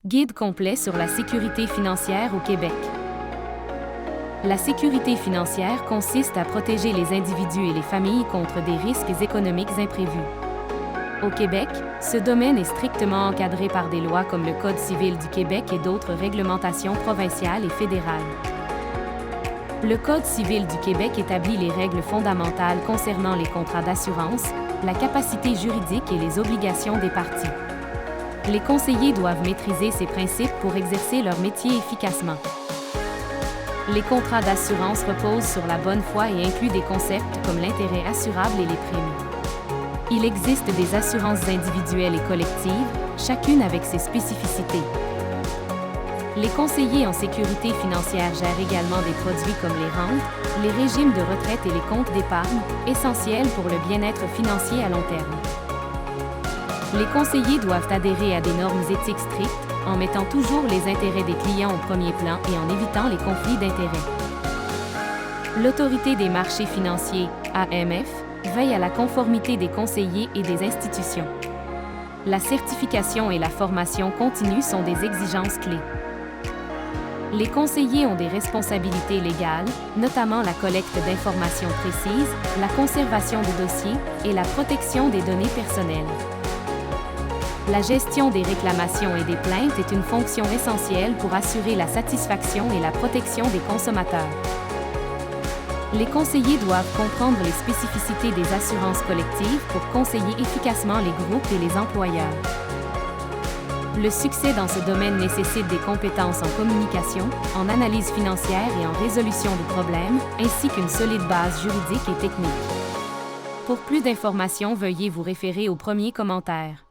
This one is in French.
Guide complet sur la sécurité financière au Québec. La sécurité financière consiste à protéger les individus et les familles contre des risques économiques imprévus. Au Québec, ce domaine est strictement encadré par des lois comme le Code civil du Québec et d'autres réglementations provinciales et fédérales. Le Code civil du Québec établit les règles fondamentales concernant les contrats d'assurance, la capacité juridique et les obligations des parties. Les conseillers doivent maîtriser ces principes pour exercer leur métier efficacement. Les contrats d'assurance reposent sur la bonne foi et incluent des concepts comme l'intérêt assurable et les primes. Il existe des assurances individuelles et collectives, chacune avec ses spécificités. Les conseillers en sécurité financière gèrent également des produits comme les rentes, les régimes de retraite et les comptes d'épargne, essentiels pour le bien-être financier à long terme. Les conseillers doivent adhérer à des normes éthiques strictes, en mettant toujours les intérêts des clients au premier plan et en évitant les conflits d'intérêts. L'Autorité des marchés financiers, AMF, veille à la conformité des conseillers et des institutions. La certification et la formation continue sont des exigences clés. Les conseillers ont des responsabilités légales, notamment la collecte d'informations précises, la conservation des dossiers et la protection des données personnelles. La gestion des réclamations et des plaintes est une fonction essentielle pour assurer la satisfaction et la protection des consommateurs. Les conseillers doivent comprendre les spécificités des assurances collectives pour conseiller efficacement les groupes et les employeurs. Le succès dans ce domaine nécessite des compétences en communication, en analyse financière et en résolution de problèmes, ainsi qu'une solide base juridique et technique. Pour plus d'informations, veuillez vous référer au premier commentaire.